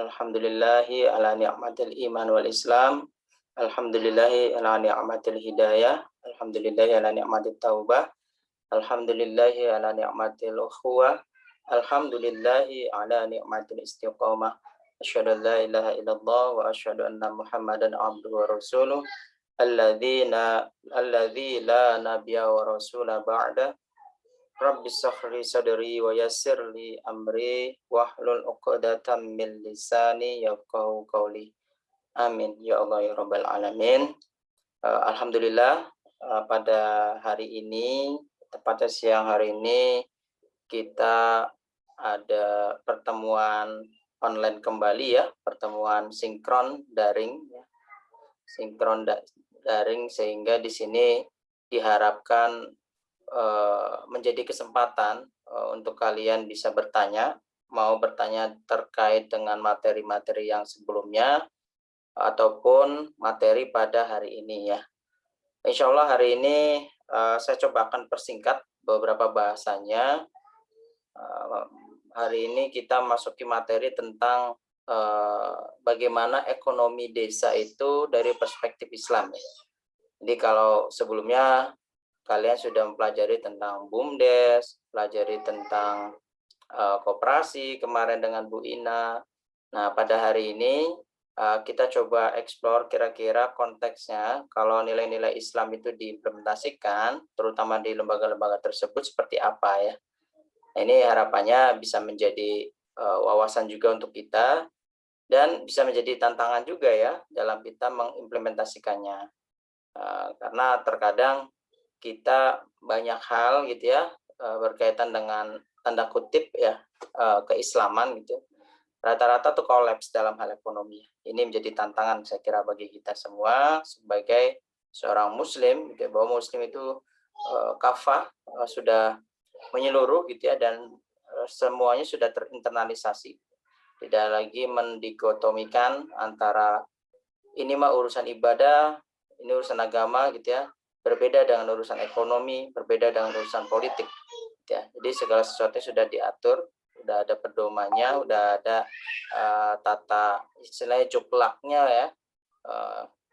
Alhamdulillahi ala ni'matil iman wal Islam. Alhamdulillahi ala ni'matil hidayah. Alhamdulillahi ala ni'matit taubah. Alhamdulillahi ala ni'matil ukhuwah. Alhamdulillahi ala ni'matil istiqamah. Asyhadu an la ilaha illallah wa asyhadu anna Muhammadan abduhu wa rasuluh. Alladzi la nabiyya wa rasula ba'da. Rabbi shrah sadri wa yassir li amri wahlul 'uqdatam min lisani yafqahu qawli. Amin ya Allah ya rabbal alamin. Alhamdulillah, pada hari ini, tepatnya siang hari ini, kita ada pertemuan online kembali ya, pertemuan sinkron daring ya. Sinkron daring, sehingga di sini diharapkan menjadi kesempatan untuk kalian bisa bertanya, mau bertanya terkait dengan materi-materi yang sebelumnya ataupun materi pada hari ini ya. Insya Allah hari ini saya coba akan persingkat beberapa bahasanya. Hari ini kita masuki materi tentang bagaimana ekonomi desa itu dari perspektif Islam ya. Jadi kalau sebelumnya kalian sudah mempelajari tentang BUMDes, pelajari tentang koperasi kemarin dengan Bu Ina. Nah, pada hari ini kita coba eksplor kira-kira konteksnya kalau nilai-nilai Islam itu diimplementasikan, terutama di lembaga-lembaga tersebut seperti apa ya. Nah, ini harapannya bisa menjadi wawasan juga untuk kita dan bisa menjadi tantangan juga ya dalam kita mengimplementasikannya. Karena terkadang kita banyak hal gitu ya berkaitan dengan tanda kutip ya keislaman gitu, rata-rata tuh kolaps dalam hal ekonomi. Ini menjadi tantangan saya kira bagi kita semua sebagai seorang muslim gitu ya, bahwa muslim itu kafah sudah menyeluruh gitu ya, dan semuanya sudah terinternalisasi, tidak lagi mendikotomikan antara ini mah urusan ibadah, ini urusan agama gitu ya, berbeda dengan urusan ekonomi, berbeda dengan urusan politik ya. Jadi segala sesuatu sudah diatur, sudah ada pedomannya, sudah ada tata istilahnya juklaknya ya.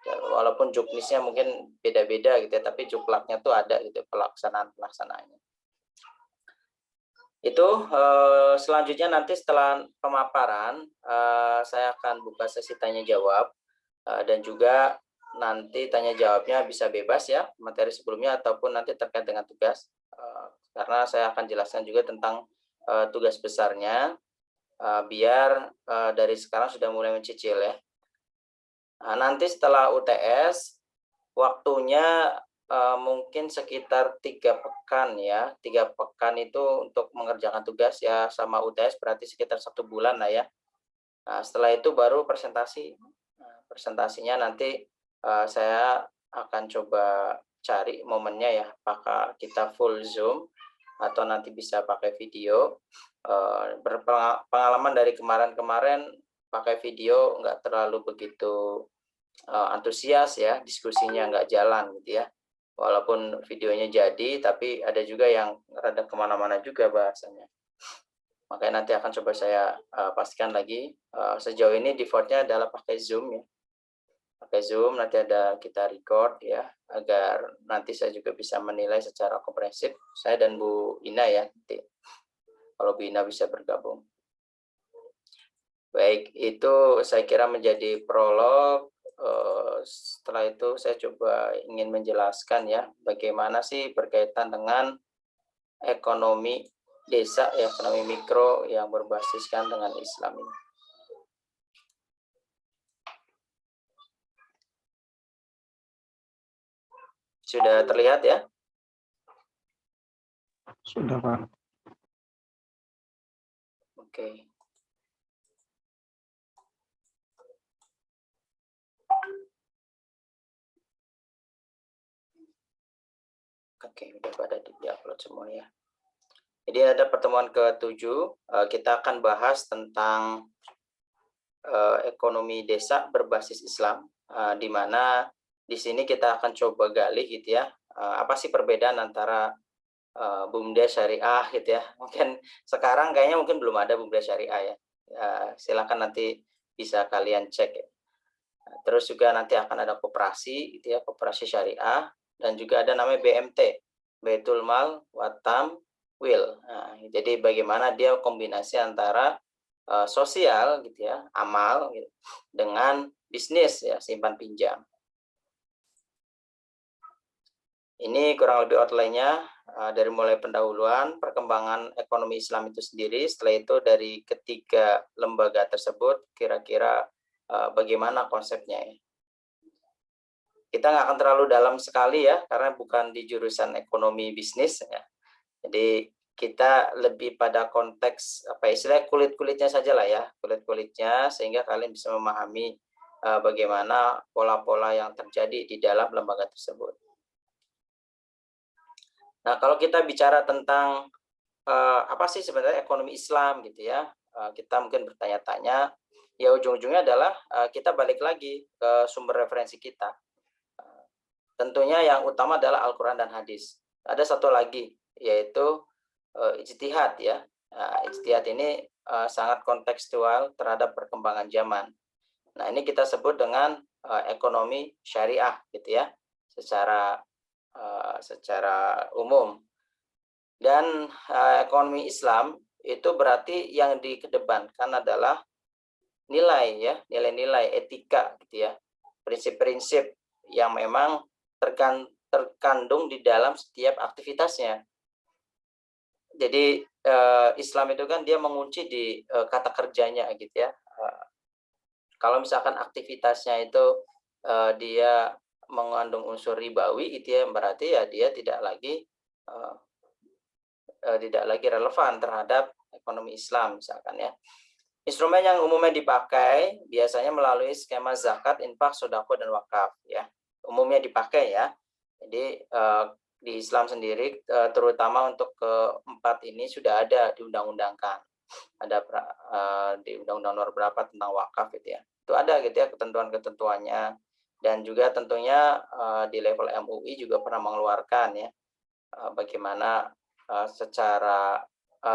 Walaupun juknisnya mungkin beda-beda gitu ya, tapi juklaknya tuh ada gitu, pelaksanaannya. Itu selanjutnya nanti setelah pemaparan saya akan buka sesi tanya jawab dan juga nanti tanya jawabnya bisa bebas ya, materi sebelumnya ataupun nanti terkait dengan tugas, karena saya akan jelaskan juga tentang tugas besarnya, biar dari sekarang sudah mulai mencicil ya. Nah, nanti setelah UTS waktunya mungkin sekitar 3 pekan ya, 3 pekan itu untuk mengerjakan tugas ya, sama UTS berarti sekitar 1 bulan lah ya. Nah, setelah itu baru presentasi. Nah, presentasinya nanti saya akan coba cari momennya ya, apakah kita full Zoom atau nanti bisa pakai video. Berpengalaman dari kemarin-kemarin pakai video nggak terlalu begitu antusias ya, diskusinya nggak jalan gitu ya. Walaupun videonya jadi, tapi ada juga yang rada kemana-mana juga bahasanya. Makanya nanti akan coba saya pastikan lagi. Sejauh ini defaultnya adalah pakai Zoom ya. Pakai Zoom, nanti ada kita record ya, agar nanti saya juga bisa menilai secara komprehensif, saya dan Bu Ina ya, nanti kalau Bu Ina bisa bergabung. Baik, itu saya kira menjadi prolog. Setelah itu saya coba ingin menjelaskan ya, bagaimana sih berkaitan dengan ekonomi desa, ekonomi mikro yang berbasiskan dengan Islam ini. Sudah terlihat ya? Sudah, Pak. Oke. Oke, udah pada di-upload semua ya. Jadi ada pertemuan ke-7, kita akan bahas tentang ekonomi desa berbasis Islam, di mana di sini kita akan coba gali gitu ya, apa sih perbedaan antara BUMDes syariah gitu ya. Mungkin sekarang kayaknya mungkin belum ada BUMDes syariah ya. Silakan nanti bisa kalian cek ya. Terus juga nanti akan ada koperasi gitu ya, koperasi syariah, dan juga ada namanya BMT, Baitul Mal wa Tamwil. Nah, jadi bagaimana dia kombinasi antara sosial gitu ya, amal gitu, dengan bisnis ya, simpan pinjam. Ini kurang lebih outline-nya dari mulai pendahuluan, perkembangan ekonomi Islam itu sendiri, setelah itu dari ketiga lembaga tersebut, kira-kira bagaimana konsepnya ya. Kita nggak akan terlalu dalam sekali ya, karena bukan di jurusan ekonomi bisnis ya. Jadi kita lebih pada konteks apa istilahnya kulit-kulitnya saja lah ya, kulit-kulitnya, sehingga kalian bisa memahami bagaimana pola-pola yang terjadi di dalam lembaga tersebut. Nah, kalau kita bicara tentang apa sih sebenarnya ekonomi Islam gitu ya, kita mungkin bertanya-tanya, ya ujung-ujungnya adalah kita balik lagi ke sumber referensi kita. Tentunya yang utama adalah Al-Quran dan hadis. Ada satu lagi, yaitu ijtihad ya. Ijtihad ini sangat kontekstual terhadap perkembangan zaman. Nah, ini kita sebut dengan ekonomi syariah gitu ya, secara umum. Dan ekonomi Islam itu berarti yang dikedepankan adalah nilai ya, nilai-nilai etika gitu ya, prinsip-prinsip yang memang terkandung di dalam setiap aktivitasnya. Jadi Islam itu kan dia mengunci di kata kerjanya gitu ya. Kalau misalkan aktivitasnya itu dia mengandung unsur ribawi gitu ya, berarti ya dia tidak lagi relevan terhadap ekonomi Islam misalkan ya. Instrumen yang umumnya dipakai biasanya melalui skema zakat, infak, sedekah dan wakaf ya. Umumnya dipakai ya. Jadi di Islam sendiri terutama untuk keempat ini sudah ada diundang-undangkan. Ada di Undang-Undang Nomor berapa tentang wakaf gitu ya. Itu ada gitu ya ketentuan-ketentuannya, dan juga tentunya di level MUI juga pernah mengeluarkan ya bagaimana secara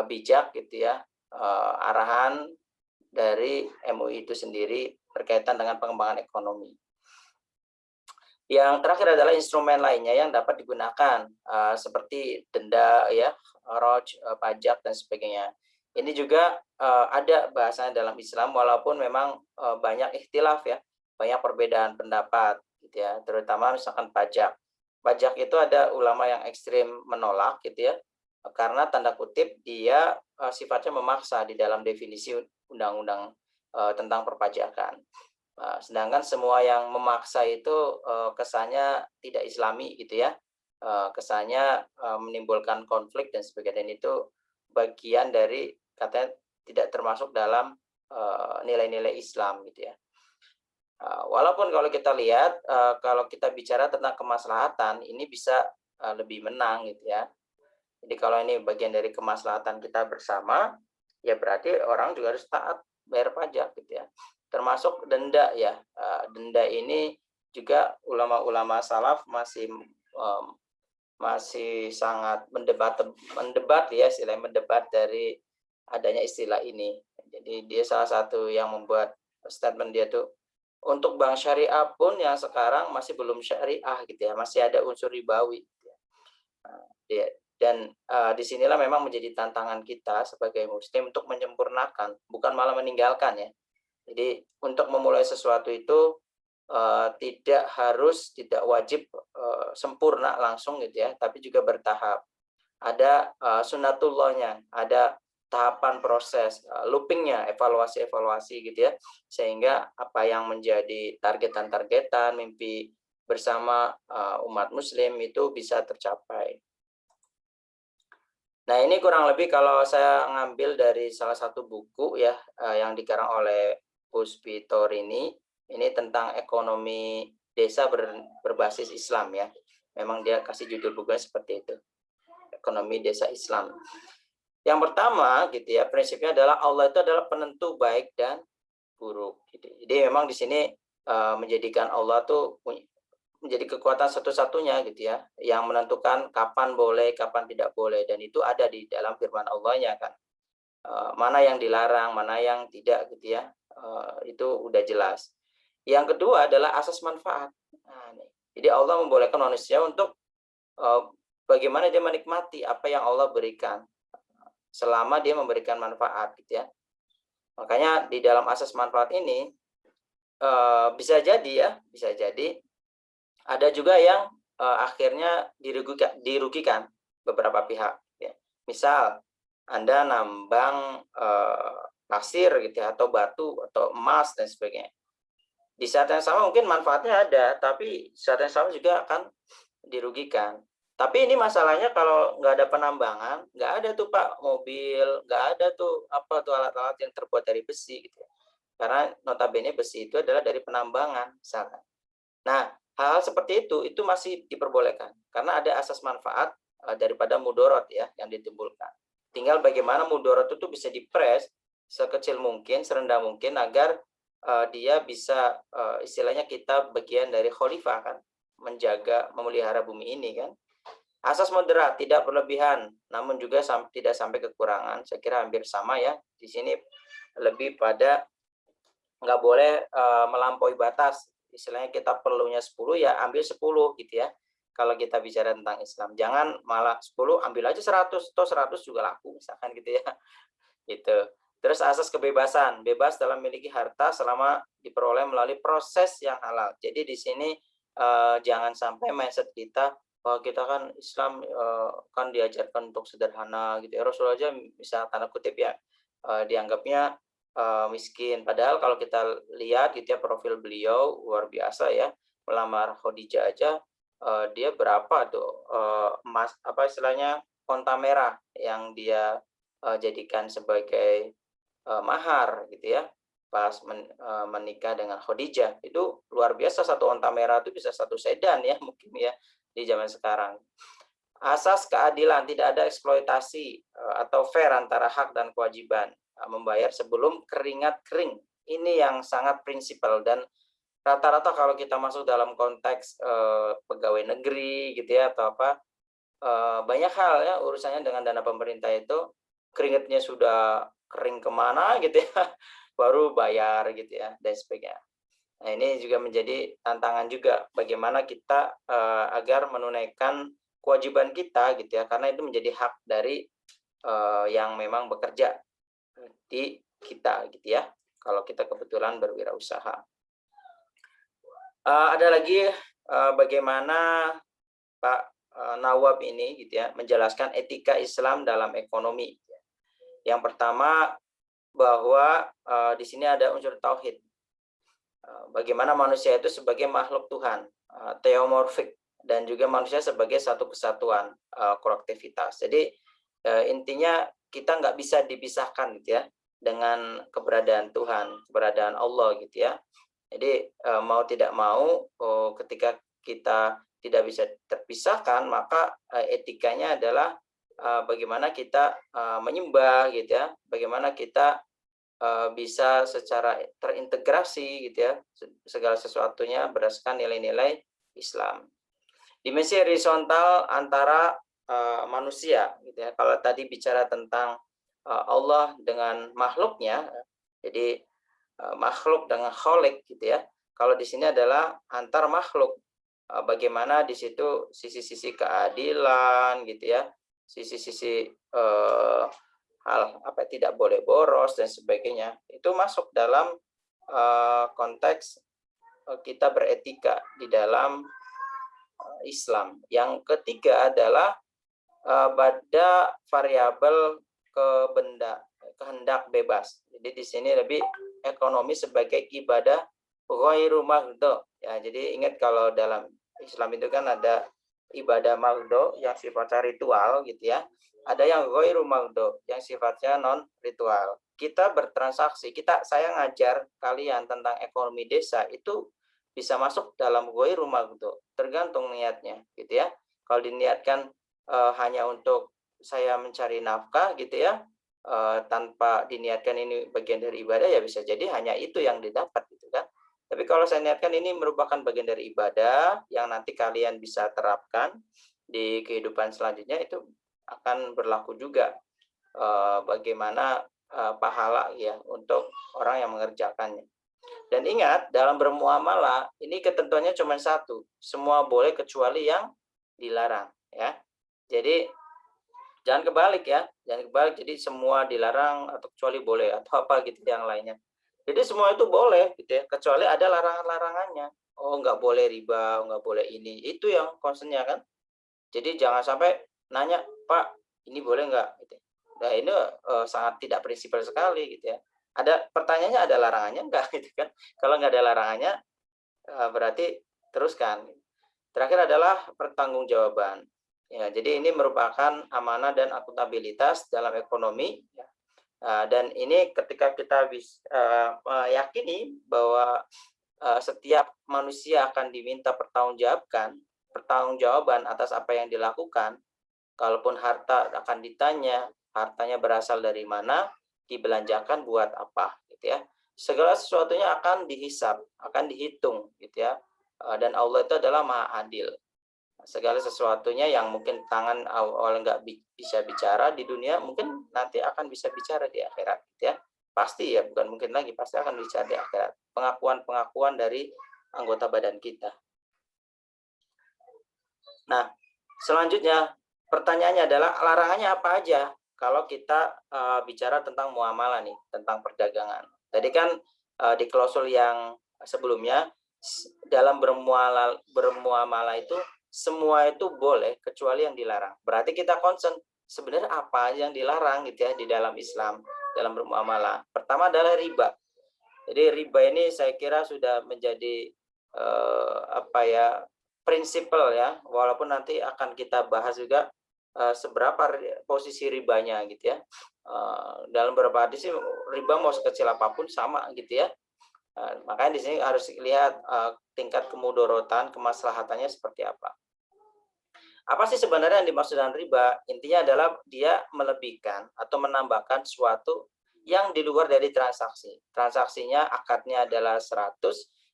bijak gitu ya arahan dari MUI itu sendiri berkaitan dengan pengembangan ekonomi. Yang terakhir adalah instrumen lainnya yang dapat digunakan seperti denda ya, roj, pajak dan sebagainya. Ini juga ada bahasanya dalam Islam, walaupun memang banyak ikhtilaf ya, banyak perbedaan pendapat gitu ya, terutama misalkan pajak. Pajak itu ada ulama yang ekstrim menolak gitu ya, karena tanda kutip dia sifatnya memaksa di dalam definisi undang-undang tentang perpajakan. Sedangkan semua yang memaksa itu kesannya tidak Islami gitu ya, kesannya menimbulkan konflik dan sebagainya, dan itu bagian dari katanya tidak termasuk dalam nilai-nilai Islam gitu ya. Walaupun kalau kita lihat kalau kita bicara tentang kemaslahatan ini bisa lebih menang gitu ya. Jadi kalau ini bagian dari kemaslahatan kita bersama, ya berarti orang juga harus taat bayar pajak gitu ya. Termasuk denda ya. Denda ini juga ulama-ulama salaf masih sangat mendebat ya, istilahnya mendebat dari adanya istilah ini. Jadi dia salah satu yang membuat statement dia tuh, untuk bank syariah pun yang sekarang masih belum syariah gitu ya, masih ada unsur ribawi gitu ya. Dan disinilah memang menjadi tantangan kita sebagai muslim untuk menyempurnakan, bukan malah meninggalkan ya. Jadi untuk memulai sesuatu itu tidak wajib sempurna langsung gitu ya, tapi juga bertahap. Ada sunatullahnya, ada tahapan proses, loopingnya, evaluasi gitu ya, sehingga apa yang menjadi targetan-targetan, mimpi bersama umat muslim itu bisa tercapai. Nah, ini kurang lebih kalau saya ngambil dari salah satu buku ya yang dikarang oleh Puspito Rini, ini tentang ekonomi desa berbasis Islam ya. Memang dia kasih judul bukunya seperti itu, ekonomi desa Islam. Yang pertama gitu ya, prinsipnya adalah Allah itu adalah penentu baik dan buruk. Gitu. Jadi memang di sini menjadikan Allah tuh menjadi kekuatan satu-satunya gitu ya, yang menentukan kapan boleh, kapan tidak boleh, dan itu ada di dalam firman Allah-nya kan. Mana yang dilarang, mana yang tidak gitu ya. Itu udah jelas. Yang kedua adalah asas manfaat. Nah, nih. Jadi Allah membolehkan manusia untuk bagaimana dia menikmati apa yang Allah berikan selama dia memberikan manfaat, gitu ya. Makanya di dalam asas manfaat ini bisa jadi ada juga yang akhirnya dirugikan beberapa pihak. Ya. Misal Anda nambang pasir gitu ya, atau batu atau emas dan sebagainya. Di saat yang sama mungkin manfaatnya ada, tapi saat yang sama juga akan dirugikan. Tapi ini masalahnya kalau nggak ada penambangan, nggak ada tuh Pak mobil, nggak ada tuh apa tuh alat-alat yang terbuat dari besi gitu ya. Karena notabene besi itu adalah dari penambangan misalkan. Nah, hal-hal seperti itu masih diperbolehkan karena ada asas manfaat daripada mudorot ya yang ditimbulkan. Tinggal bagaimana mudorot itu bisa dipres sekecil mungkin, serendah mungkin agar dia bisa istilahnya kita bagian dari khalifah kan, menjaga, memelihara bumi ini kan. Asas moderat, tidak berlebihan, namun juga tidak sampai kekurangan. Saya kira hampir sama ya. Di sini lebih pada nggak boleh melampaui batas. Istilahnya kita perlunya 10 ya ambil 10 gitu ya. Kalau kita bicara tentang Islam, jangan malah 10 ambil aja 100, atau 100 juga laku misalkan gitu ya. Gitu. Terus asas kebebasan, bebas dalam memiliki harta selama diperoleh melalui proses yang halal. Jadi di sini jangan sampai mindset kita bahwa kita kan Islam kan diajarkan untuk sederhana gitu ya. Rasulullah aja bisa tanda kutip ya dianggapnya miskin. Padahal kalau kita lihat gitu ya profil beliau luar biasa ya. Melamar Khadijah aja dia berapa tuh emas apa istilahnya onta merah yang dia jadikan sebagai mahar gitu ya pas menikah dengan Khadijah. Itu luar biasa, satu onta merah itu bisa satu sedan ya mungkin ya di zaman sekarang. Asas keadilan, tidak ada eksploitasi atau fair antara hak dan kewajiban membayar sebelum keringat kering. Ini yang sangat prinsipal dan rata-rata kalau kita masuk dalam konteks pegawai negeri gitu ya atau apa banyak hal ya urusannya dengan dana pemerintah itu keringatnya sudah kering kemana gitu ya baru bayar gitu ya dan sebagainya. Nah ini juga menjadi tantangan juga bagaimana kita agar menunaikan kewajiban kita gitu ya karena itu menjadi hak dari yang memang bekerja di kita gitu ya kalau kita kebetulan berwirausaha. Ada lagi bagaimana Pak Nawab ini gitu ya menjelaskan etika Islam dalam ekonomi. Yang pertama bahwa di sini ada unsur tauhid. Bagaimana manusia itu sebagai makhluk Tuhan, theomorfik, dan juga manusia sebagai satu kesatuan kolektivitas. Jadi intinya kita nggak bisa dipisahkan gitu ya dengan keberadaan Tuhan, keberadaan Allah gitu ya. Jadi mau tidak mau ketika kita tidak bisa terpisahkan maka etikanya adalah bagaimana kita menyembah gitu ya, bagaimana kita bisa secara terintegrasi gitu ya segala sesuatunya berdasarkan nilai-nilai Islam. Dimensi horizontal antara manusia gitu ya. Kalau tadi bicara tentang Allah dengan makhluknya, jadi makhluk dengan kholik gitu ya. Kalau di sini adalah antar makhluk. Bagaimana di situ sisi-sisi keadilan gitu ya, sisi-sisi hal apa tidak boleh boros dan sebagainya itu masuk dalam konteks kita beretika di dalam Islam. Yang ketiga adalah pada variabel kehendak bebas. Jadi di sini lebih ekonomi sebagai ibadah ghairu maghdo. Ya, jadi ingat kalau dalam Islam itu kan ada ibadah maghdo yang sifatnya ritual gitu ya. Ada yang ghairu maghdo yang sifatnya non ritual. Kita bertransaksi, saya ngajar kalian tentang ekonomi desa itu bisa masuk dalam ghairu maghdo, tergantung niatnya gitu ya. Kalau diniatkan hanya untuk saya mencari nafkah gitu ya, tanpa diniatkan ini bagian dari ibadah ya bisa jadi hanya itu yang didapat gitu kan. Tapi kalau saya niatkan ini merupakan bagian dari ibadah yang nanti kalian bisa terapkan di kehidupan selanjutnya itu akan berlaku juga bagaimana pahala ya untuk orang yang mengerjakannya. Dan ingat, dalam bermuamalah ini ketentuannya cuma satu, semua boleh kecuali yang dilarang ya. Jadi jangan kebalik ya, jangan kebalik, jadi semua dilarang atau kecuali boleh atau apa gitu yang lainnya. Jadi semua itu boleh gitu ya, kecuali ada larangan-larangannya. Oh, nggak boleh riba, nggak boleh ini, itu yang concernnya kan. Jadi jangan sampai nanya, Pak, ini boleh nggak? Gitu. Nah ini sangat tidak prinsipil sekali gitu ya. Ada pertanyaannya, ada larangannya enggak gitu kan? Kalau nggak ada larangannya, berarti teruskan. Terakhir adalah pertanggungjawaban. Ya, jadi ini merupakan amanah dan akuntabilitas dalam ekonomi. Ya. Dan ini ketika kita meyakini bahwa setiap manusia akan diminta pertanggungjawaban atas apa yang dilakukan. Kalaupun harta akan ditanya, hartanya berasal dari mana, dibelanjakan buat apa, gitu ya. Segala sesuatunya akan dihisab, akan dihitung, gitu ya. Dan Allah itu adalah Maha Adil. Segala sesuatunya yang mungkin tangan awal nggak bisa bicara di dunia, mungkin nanti akan bisa bicara di akhirat, gitu ya. Pasti ya, bukan mungkin lagi, pasti akan bicara di akhirat. Pengakuan-pengakuan dari anggota badan kita. Nah, selanjutnya pertanyaannya adalah larangannya apa aja kalau kita bicara tentang muamalah nih, tentang perdagangan. Tadi kan di klausul yang sebelumnya dalam bermuamalah itu semua itu boleh kecuali yang dilarang. Berarti kita concern sebenarnya apa yang dilarang gitu ya di dalam Islam dalam bermuamalah. Pertama adalah riba. Jadi riba ini saya kira sudah menjadi prinsipal ya, walaupun nanti akan kita bahas juga seberapa posisi ribanya gitu ya. Dalam beberapa hadis sih riba mau sekecil apapun sama gitu ya. Makanya di sini harus lihat tingkat kemudorotan, kemaslahatannya seperti apa. Apa sih sebenarnya yang dimaksud dengan riba? Intinya adalah dia melebihkan atau menambahkan sesuatu yang di luar dari transaksi. Transaksinya akadnya adalah 100,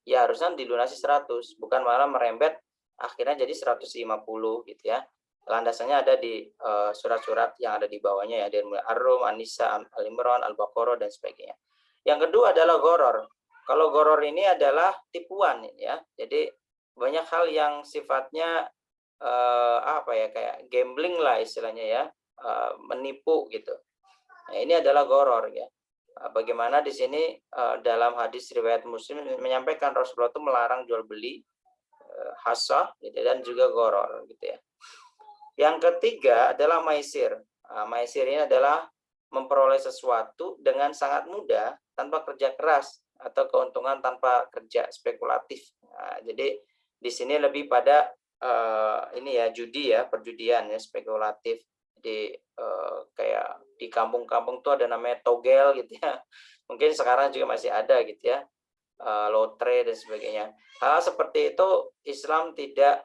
ya harusnya dilunasi 100, bukan malah merembet akhirnya jadi 150 gitu ya. Landasannya ada di surat-surat yang ada di bawahnya ya, dari Ar-Rum, An-Nisa, Al-Imran, Al-Baqarah dan sebagainya. Yang kedua adalah gharar. Kalau gharar ini adalah tipuan ya. Jadi banyak hal yang sifatnya kayak gambling lah istilahnya ya, menipu gitu. Nah, ini adalah gharar ya. Bagaimana di sini dalam hadis riwayat Muslim menyampaikan Rasulullah itu melarang jual beli hasah gitu, dan juga gharar gitu ya. Yang ketiga adalah maisir. Maisir ini adalah memperoleh sesuatu dengan sangat mudah tanpa kerja keras atau keuntungan tanpa kerja spekulatif. Jadi di sini lebih pada ini ya, judi ya, perjudian ya, spekulatif. Di kayak di kampung-kampung tuh ada namanya togel gitu ya. Mungkin sekarang juga masih ada gitu ya. Lotre dan sebagainya. Hal seperti itu Islam tidak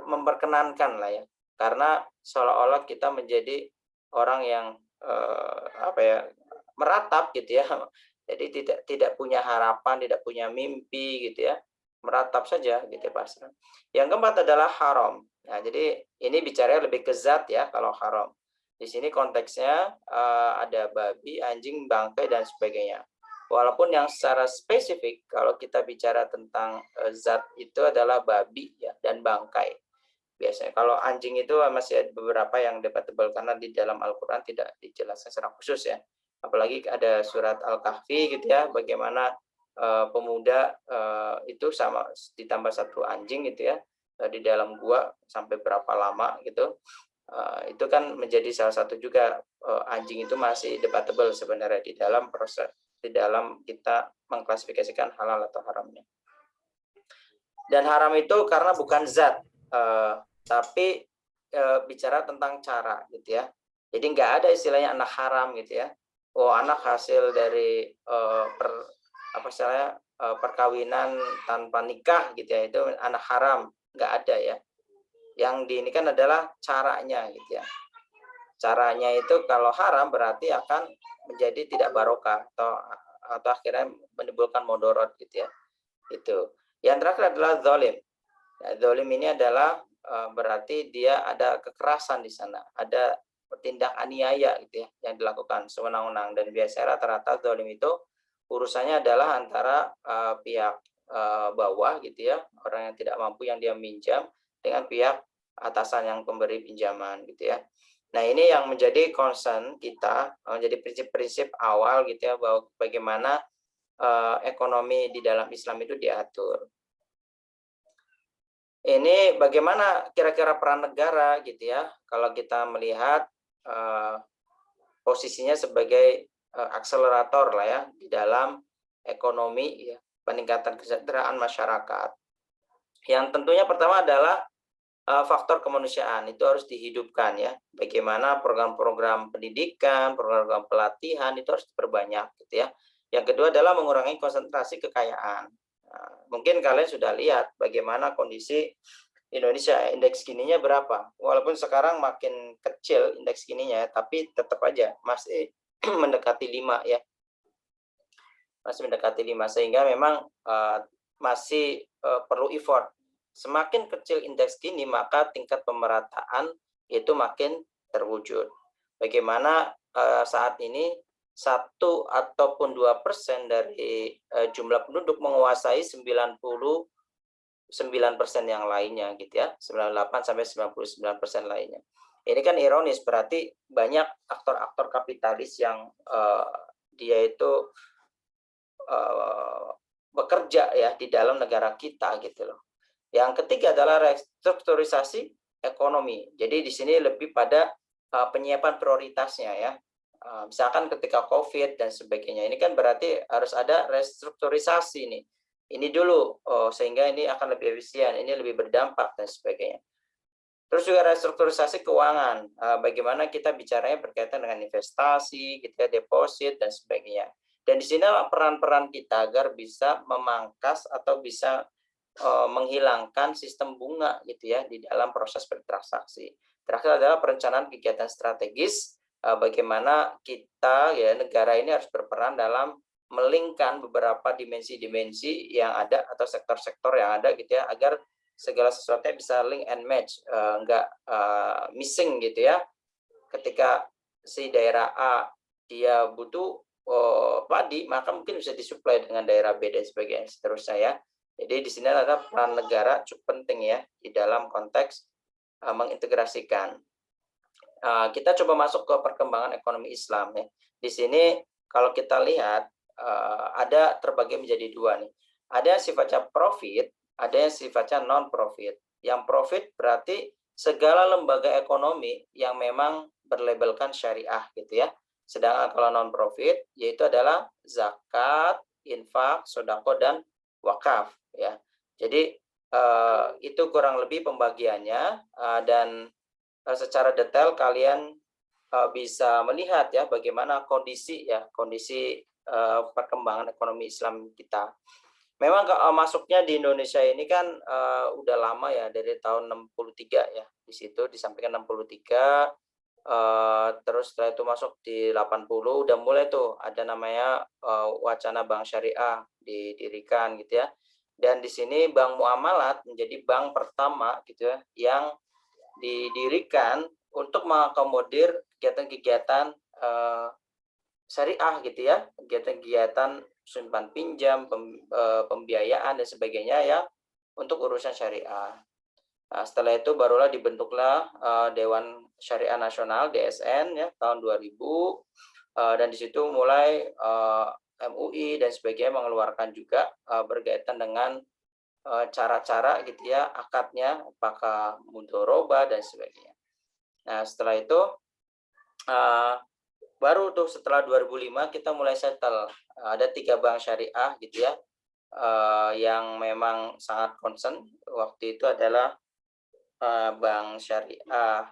memperkenankan lah ya. Karena seolah-olah kita menjadi orang yang meratap gitu ya. Jadi tidak punya harapan, tidak punya mimpi gitu ya. Meratap saja gitu ya pasrah. Yang keempat adalah haram. Nah, jadi ini bicara lebih ke zat ya kalau haram. Di sini konteksnya ada babi, anjing, bangkai dan sebagainya. Walaupun yang secara spesifik kalau kita bicara tentang zat itu adalah babi ya dan bangkai. Biasanya kalau anjing itu masih ada beberapa yang debatable karena di dalam Al-Qur'an tidak dijelaskan secara khusus ya. Apalagi ada surat Al-Kahfi gitu ya, bagaimana pemuda itu sama ditambah satu anjing gitu ya di dalam gua sampai berapa lama gitu. Itu kan menjadi salah satu juga anjing itu masih debatable sebenarnya di dalam proses, di dalam kita mengklasifikasikan halal atau haramnya. Dan haram itu karena bukan zat, tapi bicara tentang cara gitu ya. Jadi nggak ada istilahnya anak haram gitu ya. Oh, anak hasil dari perkawinan tanpa nikah gitu ya, itu anak haram, nggak ada ya. Yang diinikan adalah caranya gitu ya. Caranya itu kalau haram berarti akan menjadi tidak barokah atau akhirnya menimbulkan mudorot gitu ya. Itu. Yang terakhir adalah zalim. Nah, zalim ini adalah berarti dia ada kekerasan di sana, ada tindak aniaya gitu ya yang dilakukan sewenang-wenang, dan biasanya rata-rata zalim itu urusannya adalah antara pihak bawah gitu ya, orang yang tidak mampu yang dia minjam, dengan pihak atasan yang pemberi pinjaman gitu ya. Nah, ini yang menjadi concern kita, menjadi prinsip-prinsip awal gitu ya, bahwa bagaimana ekonomi di dalam Islam itu diatur. Ini bagaimana kira-kira peran negara gitu ya, kalau kita melihat posisinya sebagai akselerator lah ya di dalam ekonomi ya, peningkatan kesejahteraan masyarakat. Yang tentunya pertama adalah faktor kemanusiaan itu harus dihidupkan ya. Bagaimana program-program pendidikan, program-program pelatihan itu harus diperbanyak gitu ya. Yang kedua adalah mengurangi konsentrasi kekayaan. Nah, mungkin kalian sudah lihat bagaimana kondisi Indonesia, indeks Gininya berapa? Walaupun sekarang makin kecil indeks Gininya, tapi tetap aja masih mendekati 5 ya. Masih mendekati 5, sehingga memang masih perlu effort. Semakin kecil indeks Gini, maka tingkat pemerataan itu makin terwujud. Bagaimana saat ini 1 ataupun 2% dari jumlah penduduk menguasai 99% yang lainnya gitu ya, 98 sampai 99% lainnya. Ini kan ironis, berarti banyak aktor-aktor kapitalis yang dia itu bekerja ya di dalam negara kita gitu loh. Yang ketiga adalah restrukturisasi ekonomi. Jadi di sini lebih pada penyiapan prioritasnya ya. Misalkan ketika COVID dan sebagainya, ini kan berarti harus ada restrukturisasi nih. Ini dulu, sehingga ini akan lebih efisien, ini lebih berdampak dan sebagainya. Terus juga restrukturisasi keuangan, bagaimana kita bicaranya berkaitan dengan investasi, kita deposit dan sebagainya. Dan di sini peran-peran kita agar bisa memangkas atau bisa menghilangkan sistem bunga gitu ya di dalam proses bertransaksi. Terakhir adalah perencanaan kegiatan strategis, bagaimana kita ya negara ini harus berperan dalam melingkan beberapa dimensi-dimensi yang ada atau sektor-sektor yang ada gitu ya, agar segala sesuatunya bisa link and match, enggak missing gitu ya. Ketika si daerah A dia butuh padi, maka mungkin bisa disuplai dengan daerah B dan sebagainya seterusnya ya. Jadi di sini ada peran negara cukup penting ya di dalam konteks mengintegrasikan. Kita coba masuk ke perkembangan ekonomi Islam ya. Di sini kalau kita lihat ada terbagi menjadi 2 nih. Ada yang sifatnya profit, ada yang sifatnya non profit. Yang profit berarti segala lembaga ekonomi yang memang berlabelkan syariah gitu ya. Sedangkan kalau non profit yaitu adalah zakat, infak, sedekah dan wakaf ya. Jadi itu kurang lebih pembagiannya, dan secara detail kalian bisa melihat ya bagaimana kondisi perkembangan ekonomi Islam kita. Memang masuknya di Indonesia ini kan udah lama ya, dari tahun 63 ya. Di situ disampaikan 63, terus setelah itu masuk di 80 udah mulai tuh ada namanya wacana bank syariah didirikan gitu ya. Dan di sini Bank Muamalat menjadi bank pertama gitu ya yang didirikan untuk mengakomodir kegiatan-kegiatan syariah gitu ya, kegiatan-kegiatan simpan pinjam, pembiayaan dan sebagainya ya untuk urusan syariah. Nah, setelah itu barulah dibentuklah Dewan Syariah Nasional DSN ya tahun 2000, dan di situ mulai MUI dan sebagainya mengeluarkan juga berkaitan dengan cara-cara gitu ya akadnya, apakah mudhoroba dan sebagainya. Nah, setelah itu baru tuh setelah 2005 kita mulai settle. Ada 3 bank syariah gitu ya yang memang sangat concern waktu itu adalah bank syariah,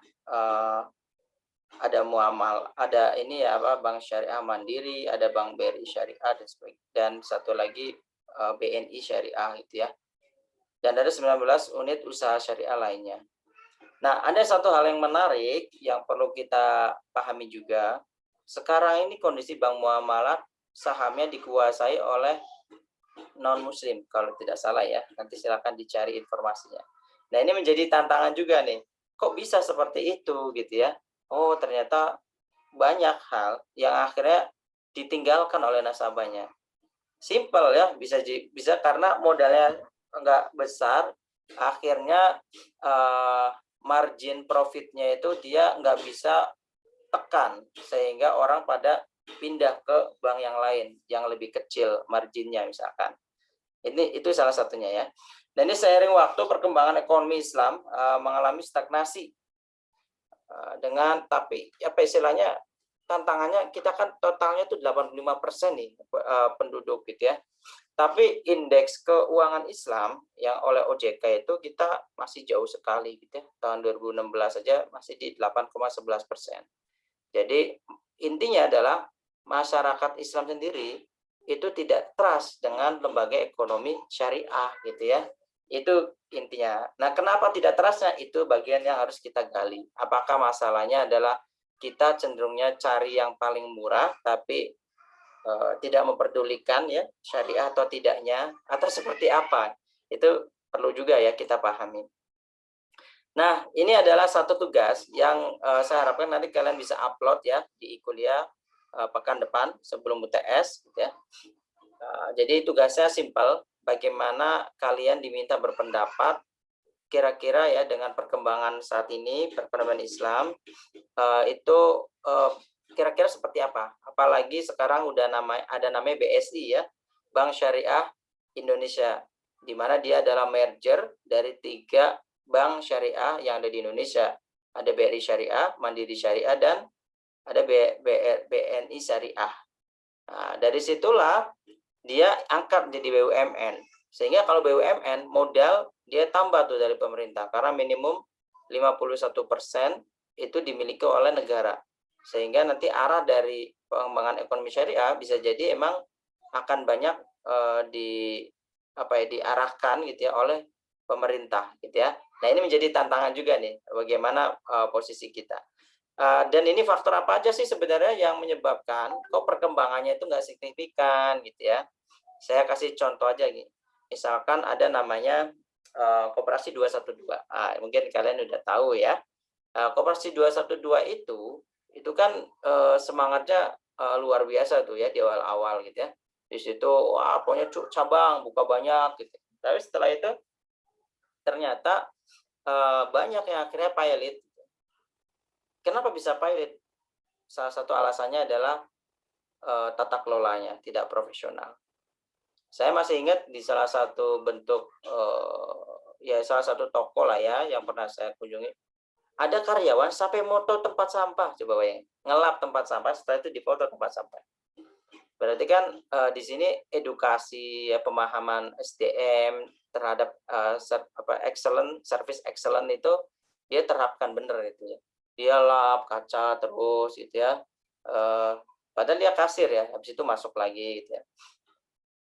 ada muamal, ada ini ya Bank Syariah Mandiri, ada Bank BRI Syariah dan sebagainya, dan satu lagi BNI Syariah gitu ya. Dan ada 19 unit usaha syariah lainnya. Nah, ada satu hal yang menarik yang perlu kita pahami juga. Sekarang ini kondisi Bank Muamalat sahamnya dikuasai oleh non-muslim, kalau tidak salah ya. Nanti silakan dicari informasinya. Nah, ini menjadi tantangan juga nih. Kok bisa seperti itu gitu ya? oh ternyata banyak hal yang akhirnya ditinggalkan oleh nasabahnya. Simple ya, bisa karena modalnya enggak besar, akhirnya margin profitnya itu dia nggak bisa tekan, sehingga orang pada pindah ke bank yang lain yang lebih kecil marginnya misalkan. Itu salah satunya ya. Dan ini seiring waktu perkembangan ekonomi Islam mengalami stagnasi dengan, tapi apa istilahnya, tantangannya kita kan totalnya itu 85% nih penduduk gitu ya. Tapi indeks keuangan Islam yang oleh OJK itu kita masih jauh sekali gitu ya. Tahun 2016 saja masih di 8,11%. Jadi intinya adalah masyarakat Islam sendiri itu tidak trust dengan lembaga ekonomi syariah gitu ya. Itu intinya. Nah, kenapa tidak trustnya? Itu bagian yang harus kita gali. Apakah masalahnya adalah kita cenderungnya cari yang paling murah tapi tidak memperdulikan ya syariah atau tidaknya, atau seperti apa? Itu perlu juga ya kita pahami. Nah, ini adalah satu tugas yang saya harapkan nanti kalian bisa upload ya di kuliah pekan depan sebelum UTS gitu ya. Jadi tugasnya simpel, bagaimana kalian diminta berpendapat kira-kira ya dengan perkembangan saat ini perekonomian Islam itu kira-kira seperti apa? Apalagi sekarang udah ada namanya BSI ya, Bank Syariah Indonesia, di mana dia adalah merger dari 3 bank syariah yang ada di Indonesia. Ada BRI Syariah, Mandiri Syariah, dan ada BNI Syariah. Nah, dari situlah dia angkat jadi BUMN. Sehingga kalau BUMN modal dia tambah tuh dari pemerintah karena minimum 51% itu dimiliki oleh negara. Sehingga nanti arah dari pengembangan ekonomi syariah bisa jadi emang akan banyak diarahkan gitu ya oleh pemerintah gitu ya. Nah, ini menjadi tantangan juga nih bagaimana posisi kita. Dan ini faktor apa aja sih sebenarnya yang menyebabkan kok perkembangannya itu nggak signifikan gitu ya. Saya kasih contoh aja nih. Misalkan ada namanya Koperasi 212. Mungkin kalian udah tahu ya. Koperasi 212 itu kan semangatnya luar biasa tuh ya di awal-awal gitu ya. Di situ wah pokoknya cabang buka banyak gitu. Tapi setelah itu ternyata banyak yang akhirnya pilot. Kenapa bisa pilot? Salah satu alasannya adalah tata kelolanya tidak profesional. Saya masih ingat di salah satu bentuk salah satu toko lah ya yang pernah saya kunjungi, ada karyawan sampai moto tempat sampah, coba bayangin, ngelap tempat sampah, setelah itu difoto tempat sampah. Berarti kan di sini edukasi ya, pemahaman SDM terhadap service excellent itu dia terapkan bener itu ya. Dia lap kaca terus gitu ya. Padahal dia kasir ya, habis itu masuk lagi gitu ya.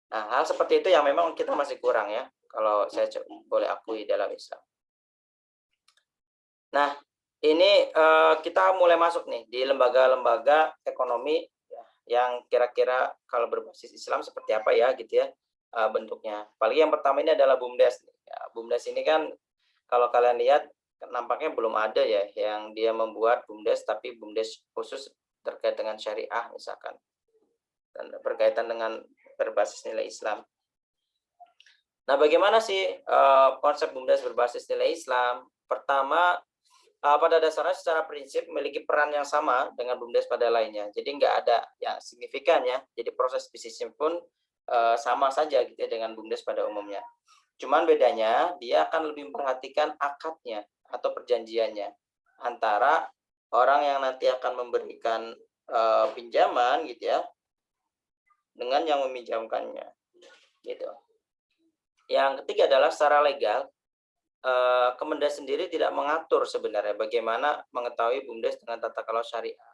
Nah, hal seperti itu yang memang kita masih kurang ya, kalau saya boleh akui dalam Islam. Nah, ini kita mulai masuk nih di lembaga-lembaga ekonomi yang kira-kira kalau berbasis Islam seperti apa ya gitu ya bentuknya. Apalagi yang pertama ini adalah BUMDes. Ya, BUMDes ini kan kalau kalian lihat nampaknya belum ada ya yang dia membuat BUMDes, tapi BUMDes khusus terkait dengan syariah misalkan dan berkaitan dengan berbasis nilai Islam. Nah, bagaimana sih konsep BUMDes berbasis nilai Islam? Pertama, pada dasarnya secara prinsip memiliki peran yang sama dengan BUMDes pada lainnya. Jadi nggak ada yang signifikan ya. Jadi proses bisnisnya pun sama saja gitu ya dengan BUMDes pada umumnya. Cuman bedanya dia akan lebih memperhatikan akadnya atau perjanjiannya antara orang yang nanti akan memberikan pinjaman gitu ya dengan yang meminjamkannya gitu. Yang ketiga adalah secara legal Kemendes sendiri tidak mengatur sebenarnya bagaimana mengetahui BUMDes dengan tata kelola syariah.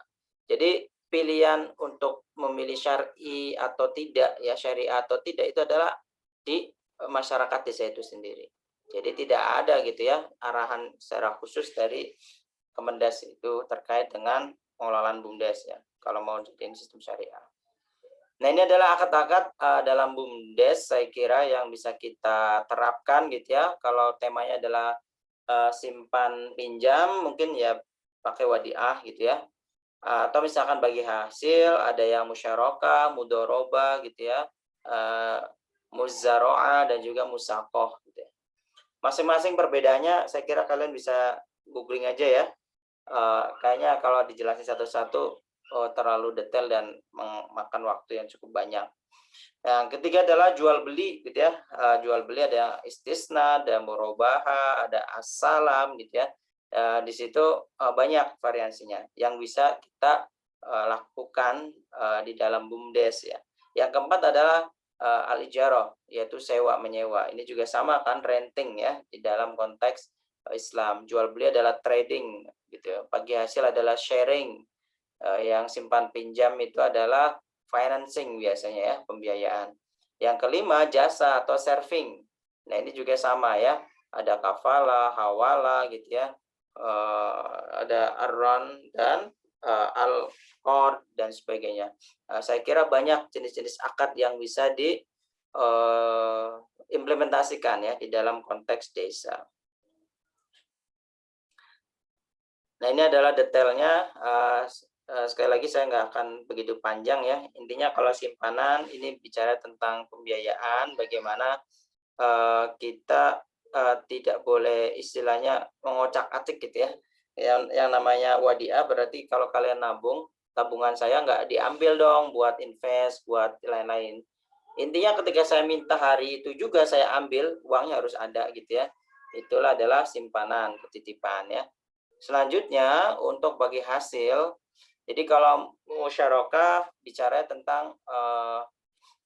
Jadi pilihan untuk memilih syar'i atau tidak ya, syariah atau tidak, itu adalah di masyarakat desa itu sendiri. Jadi tidak ada gitu ya arahan secara khusus dari Kemendes itu terkait dengan pengelolaan BUMDes ya kalau mau jadiin sistem syariah. Nah, ini adalah akad-akad dalam BUMDes saya kira yang bisa kita terapkan gitu ya. Kalau temanya adalah simpan pinjam, mungkin ya pakai wadiah gitu ya. Atau misalkan bagi hasil ada yang musyarakah, mudharabah gitu ya, muzaraah dan juga musaqah gitu ya. Masing-masing perbedaannya saya kira kalian bisa googling aja ya. Kayaknya kalau dijelasin satu-satu terlalu detail dan memakan waktu yang cukup banyak. Yang ketiga adalah jual beli gitu ya. Jual beli ada istisna, ada murabaha, ada as-salam gitu ya. Di situ banyak variasinya yang bisa kita lakukan di dalam BUMDes ya. Yang keempat adalah al-ijarah, yaitu sewa menyewa. Ini juga sama kan, renting ya di dalam konteks Islam. Jual beli adalah trading gitu ya. Bagi hasil adalah sharing. Yang simpan pinjam itu adalah financing biasanya ya, pembiayaan. Yang kelima jasa atau serving. Nah ini juga sama ya, ada kafala, hawala gitu ya, ada arron dan al-qard dan sebagainya. Saya kira banyak jenis-jenis akad yang bisa diimplementasikan ya di dalam konteks desa. Nah ini adalah detailnya. Sekali lagi saya nggak akan begitu panjang ya. Intinya kalau simpanan ini bicara tentang pembiayaan, bagaimana kita tidak boleh istilahnya mengocak-atik gitu ya. Yang namanya wadiah berarti kalau kalian nabung, tabungan saya nggak diambil dong buat invest, buat lain-lain. Intinya ketika saya minta hari itu juga saya ambil, uangnya harus ada gitu ya. Itulah adalah simpanan, ketitipan ya. Selanjutnya untuk bagi hasil, jadi kalau musyarakah bicara tentang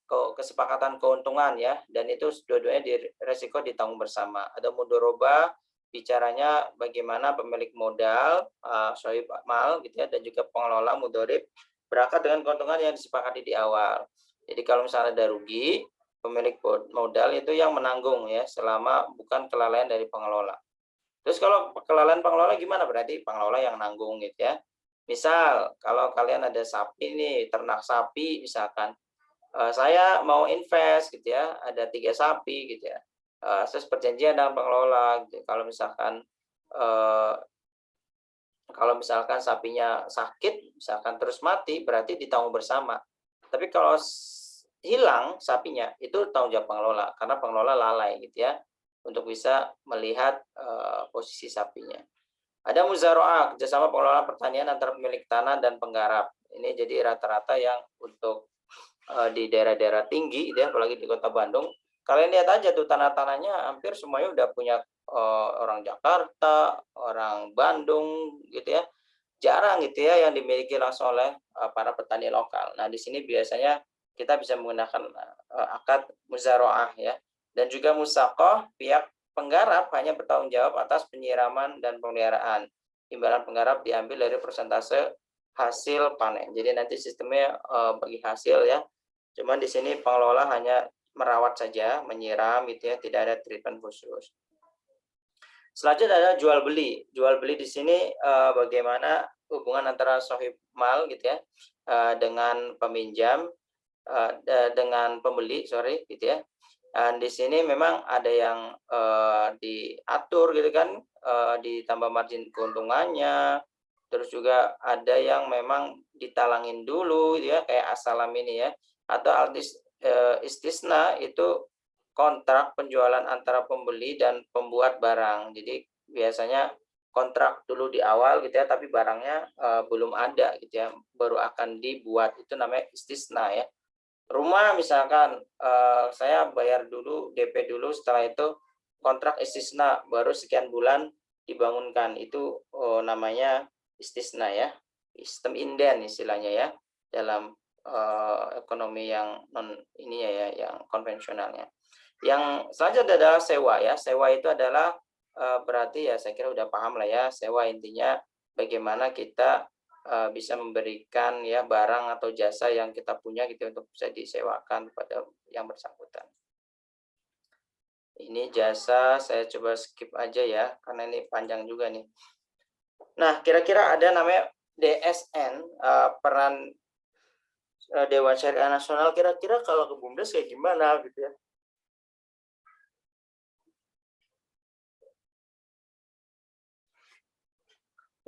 kesepakatan keuntungan ya, dan itu dua-duanya resiko ditanggung bersama. Ada mudharabah, bicaranya bagaimana pemilik modal, sohib mal gitu ya, dan juga pengelola mudharib berangkat dengan keuntungan yang disepakati di awal. Jadi kalau misalnya ada rugi, pemilik modal itu yang menanggung ya, selama bukan kelalaian dari pengelola. Terus kalau kelalaian pengelola gimana? Berarti pengelola yang nanggung gitu ya. Misal kalau kalian ada sapi nih, ternak sapi misalkan, saya mau invest gitu ya, ada 3 sapi gitu ya. Terus perjanjian dengan pengelola gitu. Kalau misalkan sapinya sakit, misalkan terus mati, berarti ditanggung bersama. Tapi kalau hilang sapinya, itu tanggung jawab pengelola karena pengelola lalai gitu ya, untuk bisa melihat posisi sapinya. Ada muzaraah, kerjasama pengelola pertanian antara pemilik tanah dan penggarap. Ini jadi rata-rata yang untuk di daerah-daerah tinggi, ya, apalagi di kota Bandung. Kalian lihat aja tuh tanah-tanahnya hampir semuanya udah punya orang Jakarta, orang Bandung, gitu ya. Jarang gitu ya yang dimiliki langsung oleh para petani lokal. Nah di sini biasanya kita bisa menggunakan akad muzaraah ya. Dan juga musaqah, pihak penggarap hanya bertanggung jawab atas penyiraman dan pemeliharaan. Imbalan penggarap diambil dari persentase hasil panen. Jadi nanti sistemnya bagi hasil ya. Cuman di sini pengelola hanya merawat saja, menyiram gitu ya, tidak ada treatment khusus. Selanjutnya adalah jual beli. Jual beli di sini bagaimana hubungan antara sohib mal gitu ya dengan peminjam, dengan pembeli, gitu ya. Dan di sini memang ada yang diatur gitu kan, ditambah margin keuntungannya, terus juga ada yang memang ditalangin dulu gitu ya, kayak as-salam ini ya, atau istisna itu kontrak penjualan antara pembeli dan pembuat barang. Jadi biasanya kontrak dulu di awal gitu ya, tapi barangnya belum ada gitu ya, baru akan dibuat, itu namanya istisna ya. Rumah misalkan saya bayar dulu DP dulu, setelah itu kontrak istisna baru sekian bulan dibangunkan, itu namanya istisna ya, sistem inden istilahnya ya dalam ekonomi yang non ini ya, yang konvensionalnya. Yang selanjutnya adalah sewa ya. Sewa itu adalah berarti ya saya kira udah paham lah ya, sewa intinya bagaimana kita bisa memberikan ya barang atau jasa yang kita punya gitu untuk bisa disewakan kepada yang bersangkutan. Ini jasa, saya coba skip aja ya karena ini panjang juga nih. Nah, kira-kira ada namanya DSN, peran Dewan Syariah Nasional, kira-kira kalau ke BUMDes kayak gimana gitu ya.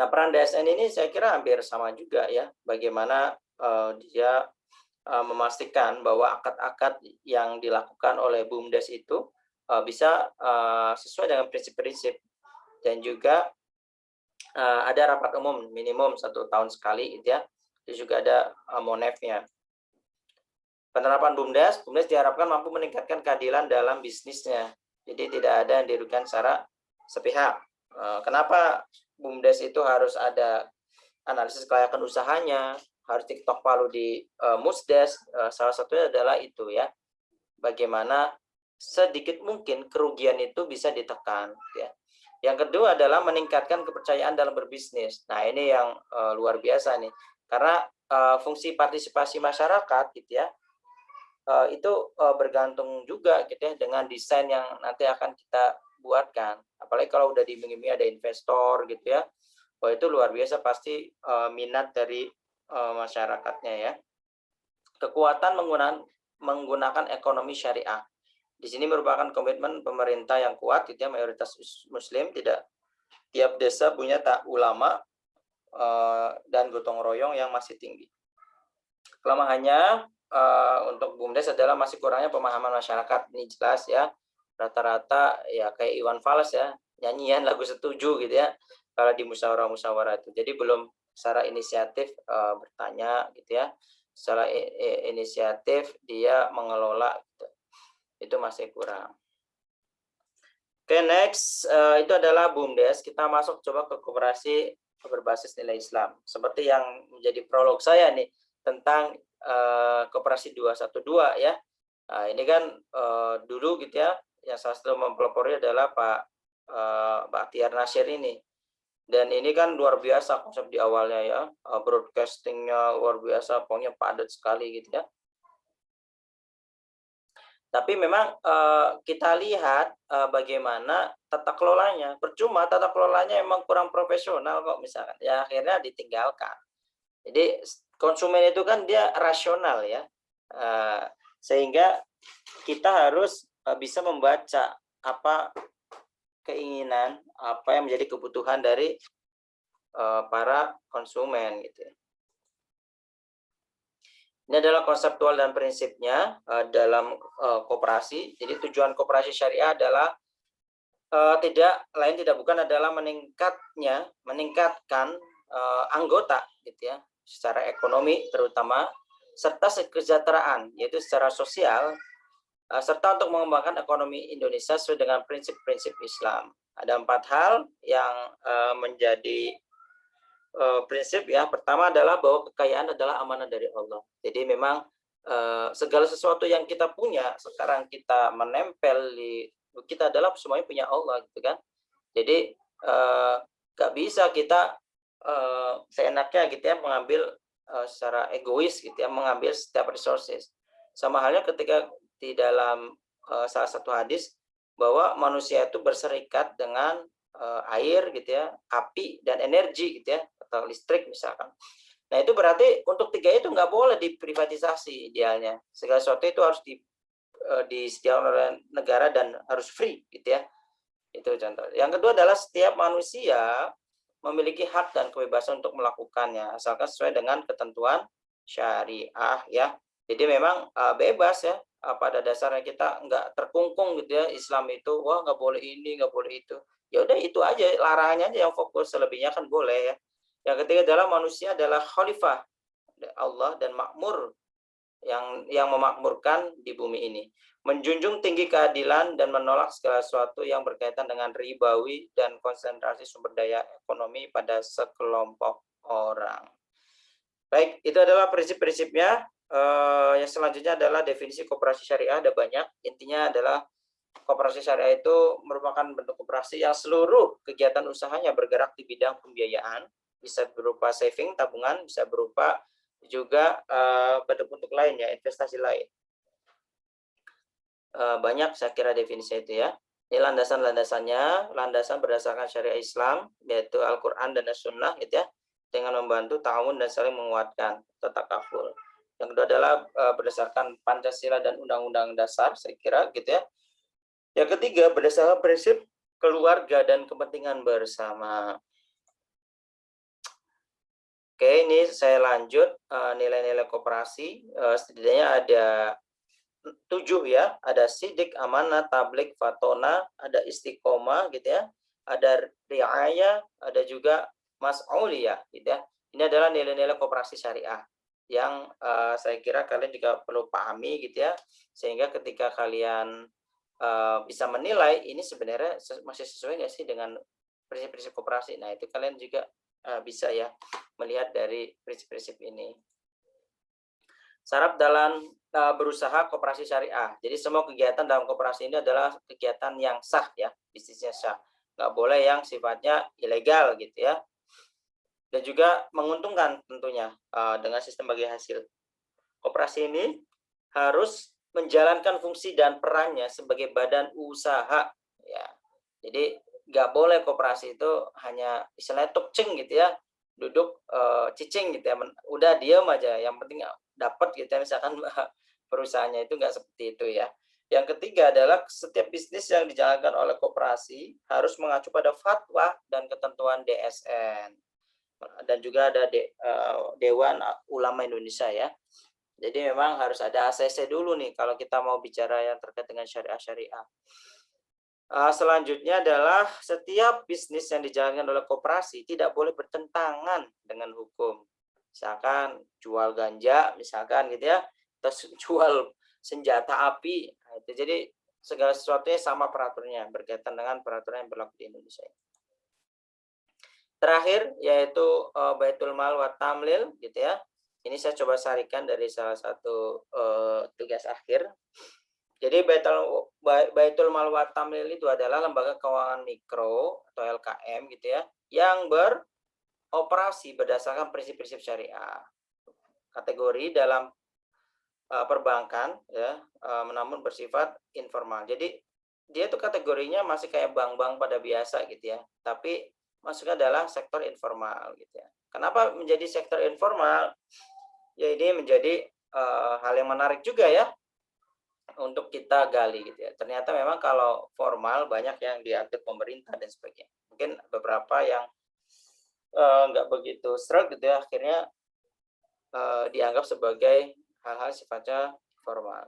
Nah, peran DSN ini saya kira hampir sama juga ya, bagaimana dia memastikan bahwa akad-akad yang dilakukan oleh BUMDes itu bisa sesuai dengan prinsip-prinsip, dan juga ada rapat umum minimum 1 tahun sekali gitu ya. Itu juga ada monefnya. Penerapan BUMDes diharapkan mampu meningkatkan keadilan dalam bisnisnya. Jadi tidak ada yang dirugikan secara sepihak. Kenapa BUMDes itu harus ada analisis kelayakan usahanya, harus diketok palu di Musdes, salah satunya adalah itu ya, bagaimana sedikit mungkin kerugian itu bisa ditekan ya. Yang kedua adalah meningkatkan kepercayaan dalam berbisnis. Nah, ini yang luar biasa nih, karena fungsi partisipasi masyarakat gitu ya, itu bergantung juga gitu ya dengan desain yang nanti akan kita buatkan. Apalagi kalau udah diiming-imingi ada investor gitu ya, wah itu luar biasa pasti minat dari masyarakatnya ya. Kekuatan menggunakan ekonomi syariah. Di sini merupakan komitmen pemerintah yang kuat, gitu ya, mayoritas Muslim, tidak tiap desa punya ulama dan gotong royong yang masih tinggi. Kelemahannya untuk BUMDes adalah masih kurangnya pemahaman masyarakat. Ini jelas ya, rata-rata ya kayak Iwan Fals ya, nyanyian lagu setuju gitu ya, kalau di musyawarah-musyawarah itu. Jadi belum secara inisiatif bertanya gitu ya, secara inisiatif dia mengelola gitu. Itu masih kurang. Oke, next itu adalah BUMDes. Kita masuk coba ke koperasi berbasis nilai Islam. Seperti yang menjadi prolog saya nih tentang koperasi 212 ya. Nah, ini kan dulu gitu ya, yang salah satu mempelopori adalah Pak Bahtiar Nasir ini. Dan ini kan luar biasa konsep di awalnya ya, broadcastingnya luar biasa, pokoknya padat sekali gitu ya. Tapi memang kita lihat bagaimana tata kelolanya. Percuma tata kelolanya memang kurang profesional kok misalkan. Ya akhirnya ditinggalkan. Jadi konsumen itu kan dia rasional ya. Sehingga kita harus bisa membaca apa keinginan, apa yang menjadi kebutuhan dari para konsumen gitu ya. Ini adalah konseptual dan prinsipnya dalam koperasi. Jadi tujuan koperasi syariah adalah tidak bukan adalah meningkatkan anggota gitu ya, secara ekonomi terutama, serta kesejahteraan yaitu secara sosial, serta untuk mengembangkan ekonomi Indonesia sesuai dengan prinsip-prinsip Islam. Ada 4 hal yang menjadi prinsip ya. Pertama adalah bahwa kekayaan adalah amanah dari Allah. Jadi memang segala sesuatu yang kita punya sekarang kita menempel di kita adalah semuanya punya Allah gitu kan. Jadi gak bisa kita seenaknya gitu ya mengambil secara egois gitu ya, mengambil setiap resources. Sama halnya ketika di dalam salah satu hadis bahwa manusia itu berserikat dengan air gitu ya, api dan energi gitu ya, atau listrik misalkan. Nah itu berarti untuk 3 itu nggak boleh diprivatisasi idealnya. Segala sesuatu itu harus disediakan oleh negara dan harus free gitu ya. Itu contoh. Yang kedua adalah setiap manusia memiliki hak dan kebebasan untuk melakukannya asalkan sesuai dengan ketentuan syariah ya. Jadi memang bebas ya. Pada dasarnya kita nggak terkungkung gitu ya, Islam itu wah nggak boleh ini, nggak boleh itu. Ya udah itu aja, larangannya aja yang fokus, selebihnya kan boleh ya. Yang ketiga adalah manusia adalah khalifah Allah dan makmur yang memakmurkan di bumi ini. Menjunjung tinggi keadilan dan menolak segala sesuatu yang berkaitan dengan ribawi dan konsentrasi sumber daya ekonomi pada sekelompok orang. Baik, itu adalah prinsip-prinsipnya. Yang selanjutnya adalah definisi koperasi syariah, ada banyak. Intinya adalah koperasi syariah itu merupakan bentuk koperasi yang seluruh kegiatan usahanya bergerak di bidang pembiayaan, bisa berupa saving, tabungan, bisa berupa juga bentuk-bentuk lainnya, investasi lain. Banyak saya kira definisi itu ya. Ini landasan-landasannya, landasan berdasarkan syariah Islam, yaitu Al-Quran dan As-Sunnah gitu ya, dengan membantu ta'awun dan saling menguatkan, takaful. Yang kedua adalah berdasarkan Pancasila dan Undang-Undang Dasar, saya kira gitu ya. Yang ketiga berdasarkan prinsip keluarga dan kepentingan bersama. Oke, ini saya lanjut nilai-nilai koperasi. Setidaknya ada 7 ya, ada sidik, amanah, tablik, fatona, ada istiqomah gitu ya, ada riayah, ada juga mas'uliyah gitu ya. Ini adalah nilai-nilai koperasi syariah yang saya kira kalian juga perlu pahami gitu ya, sehingga ketika kalian bisa menilai ini sebenarnya masih sesuai nggak sih dengan prinsip-prinsip koperasi. Nah, itu kalian juga bisa ya melihat dari prinsip-prinsip ini. Syarat dalam berusaha koperasi syariah. Jadi semua kegiatan dalam koperasi ini adalah kegiatan yang sah ya, bisnisnya sah. Nggak boleh yang sifatnya ilegal gitu ya. Dan juga menguntungkan tentunya dengan sistem bagi hasil. Koperasi ini harus menjalankan fungsi dan perannya sebagai badan usaha ya. Jadi nggak boleh koperasi itu hanya istilahnya tukcing gitu ya, duduk cicing gitu ya, udah diam aja, yang penting dapat gitu ya, misalkan perusahaannya itu nggak seperti itu ya. Yang ketiga adalah setiap bisnis yang dijalankan oleh koperasi harus mengacu pada fatwa dan ketentuan DSN dan juga ada Dewan Ulama Indonesia ya. Jadi memang harus ada ACC dulu nih kalau kita mau bicara yang terkait dengan syariah. Selanjutnya adalah setiap bisnis yang dijalankan oleh koperasi tidak boleh bertentangan dengan hukum. Misalkan jual ganja, misalkan gitu ya, terus jual senjata api. Nah, itu jadi segala sesuatunya sama peraturannya, berkaitan dengan peraturan yang berlaku di Indonesia. Terakhir yaitu Baitul Mal wa Tamlil gitu ya. Ini saya coba sarikan dari salah satu tugas akhir. Jadi Baitul Mal wa Tamlil itu adalah lembaga keuangan mikro atau LKM gitu ya, yang beroperasi berdasarkan prinsip-prinsip syariah. Kategori dalam perbankan ya, namun bersifat informal. Jadi dia itu kategorinya masih kayak bank-bank pada biasa gitu ya, tapi masuknya adalah sektor informal gitu ya. Kenapa menjadi sektor informal? Ya ini menjadi hal yang menarik juga ya untuk kita gali gitu ya. Ternyata memang kalau formal banyak yang diatur pemerintah dan sebagainya. Mungkin beberapa yang nggak begitu stroke gitu ya, akhirnya dianggap sebagai hal-hal sifatnya formal.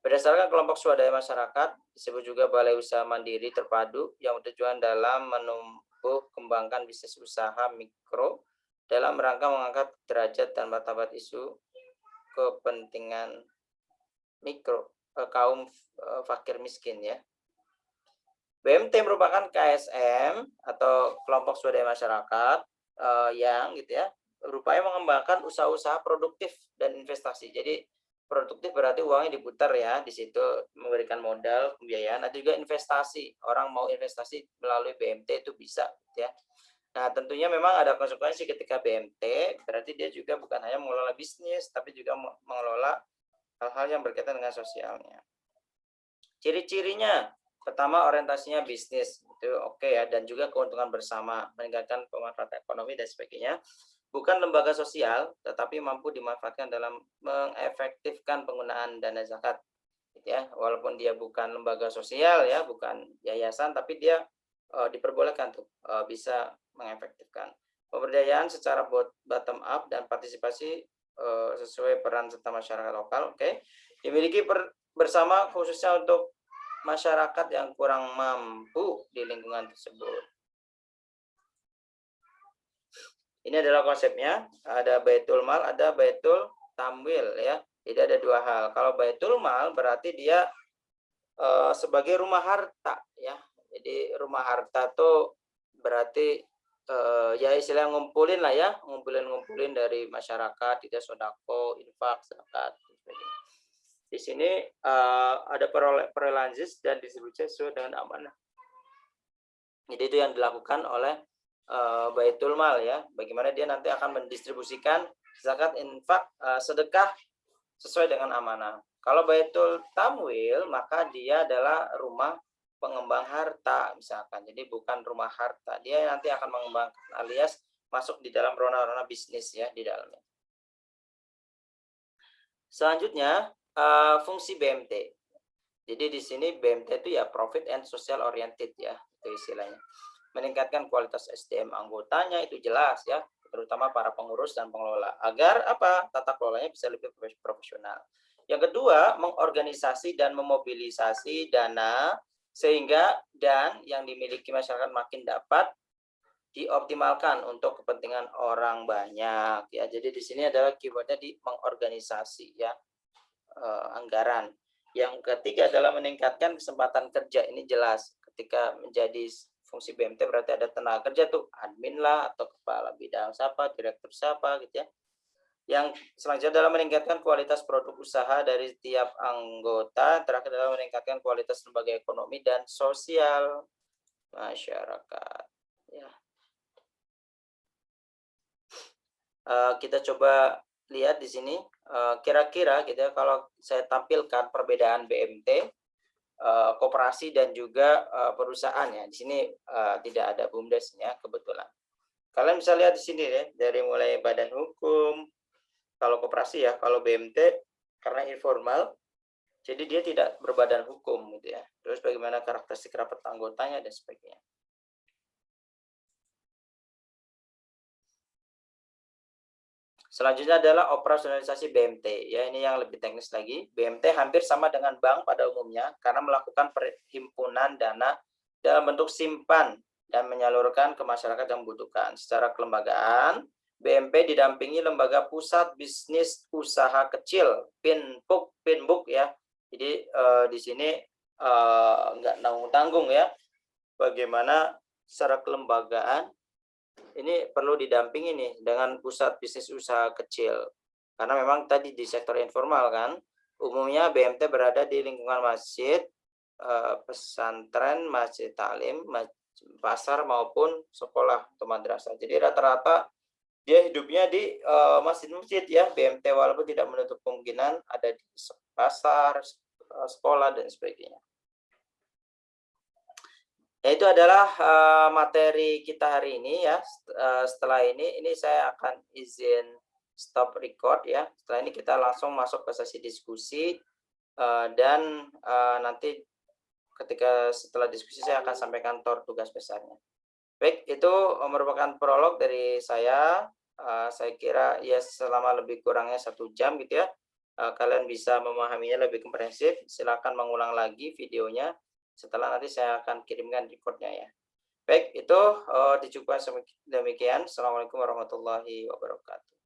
Berdasarkan kelompok swadaya masyarakat, disebut juga Balai Usaha Mandiri Terpadu yang bertujuan dalam menumbuh kembangkan bisnis usaha mikro dalam rangka mengangkat derajat dan martabat isu kepentingan mikro kaum fakir miskin ya. BMT merupakan KSM atau kelompok swadaya masyarakat yang gitu ya berupaya mengembangkan usaha-usaha produktif dan investasi. Jadi produktif berarti uangnya diputar ya di situ, memberikan modal pembiayaan, ada juga investasi. Orang mau investasi melalui BMT itu bisa gitu ya. Nah, tentunya memang ada konsekuensi ketika BMT, berarti dia juga bukan hanya mengelola bisnis tapi juga mengelola hal-hal yang berkaitan dengan sosialnya. Ciri-cirinya, pertama orientasinya bisnis, itu oke ya, dan juga keuntungan bersama, meningkatkan pemanfaatan ekonomi dan sebagainya. Bukan lembaga sosial, tetapi mampu dimanfaatkan dalam mengefektifkan penggunaan dana zakat. Ya, walaupun dia bukan lembaga sosial ya, bukan yayasan, tapi dia diperbolehkan tuh bisa mengefektifkan. Pemberdayaan secara bottom up dan partisipasi sesuai peran serta masyarakat lokal, oke. Dimiliki bersama khususnya untuk masyarakat yang kurang mampu di lingkungan tersebut. Ini adalah konsepnya, ada Baitul Mal, ada Baitul Tamwil ya. Jadi ada dua hal. Kalau Baitul Mal berarti dia sebagai rumah harta ya. Jadi rumah harta tuh berarti ya istilah ngumpulin lah ya, ngumpulin dari masyarakat, tidak sodako, infak, zakat. Di sini ada prelansis dan distribusi sesuai dengan amanah. Jadi itu yang dilakukan oleh Baitul Mal ya, bagaimana dia nanti akan mendistribusikan zakat, infak, sedekah sesuai dengan amanah. Kalau Baitul Tamwil maka dia adalah rumah pengembang harta misalkan. Jadi bukan rumah harta, dia nanti akan mengembangkan alias masuk di dalam rona-rona bisnis ya di dalamnya. Selanjutnya fungsi BMT. Jadi di sini BMT itu ya profit and social oriented ya, itu istilahnya. Meningkatkan kualitas SDM anggotanya itu jelas ya, terutama para pengurus dan pengelola, agar apa? Tata kelolanya bisa lebih profesional. Yang kedua, mengorganisasi dan memobilisasi dana sehingga yang dimiliki masyarakat makin dapat dioptimalkan untuk kepentingan orang banyak ya. Jadi di sini adalah keywordnya di mengorganisasi ya, anggaran. Yang ketiga adalah meningkatkan kesempatan kerja. Ini jelas ketika menjadi fungsi BMT berarti ada tenaga kerja tuh, admin lah atau kepala bidang siapa, direktur siapa gitu ya. Yang selanjutnya adalah meningkatkan kualitas produk usaha dari tiap anggota. Terakhir adalah meningkatkan kualitas lembaga ekonomi dan sosial masyarakat. Ya. Kita coba lihat di sini kira-kira gitu ya, kalau saya tampilkan perbedaan BMT, koperasi dan juga perusahaan ya. Di sini tidak ada BUMDes-nya kebetulan. Kalian bisa lihat di sini ya, dari mulai badan hukum. Kalau koperasi ya, kalau BMT karena informal, jadi dia tidak berbadan hukum gitu ya. Terus bagaimana karakteristik rapat anggotanya dan sebagainya. Selanjutnya adalah operasionalisasi BMT. Ya, ini yang lebih teknis lagi. BMT hampir sama dengan bank pada umumnya karena melakukan perhimpunan dana dalam bentuk simpan dan menyalurkan ke masyarakat yang membutuhkan. Secara kelembagaan, BMP didampingi lembaga pusat bisnis usaha kecil, PINBUK ya. Jadi di sini nggak tanggung-tanggung ya. Bagaimana secara kelembagaan ini perlu didampingi nih dengan pusat bisnis usaha kecil. Karena memang tadi di sektor informal kan, umumnya BMT berada di lingkungan masjid, pesantren, masjid taklim, pasar maupun sekolah atau madrasah. Jadi rata-rata dia hidupnya di masjid-masjid ya, BMT, walaupun tidak menutup kemungkinan ada di pasar, sekolah dan sebagainya. Ya, itu adalah materi kita hari ini ya. Setelah ini saya akan izin stop record ya. Setelah ini kita langsung masuk ke sesi diskusi dan nanti setelah diskusi saya akan sampaikan tugas besarnya. Baik, itu merupakan prolog dari saya. Saya kira ya selama lebih kurangnya 1 jam gitu ya. Kalian bisa memahaminya lebih komprehensif. Silakan mengulang lagi videonya. Setelah nanti saya akan kirimkan recordnya ya. Baik, itu dicukupkan demikian. Assalamualaikum warahmatullahi wabarakatuh.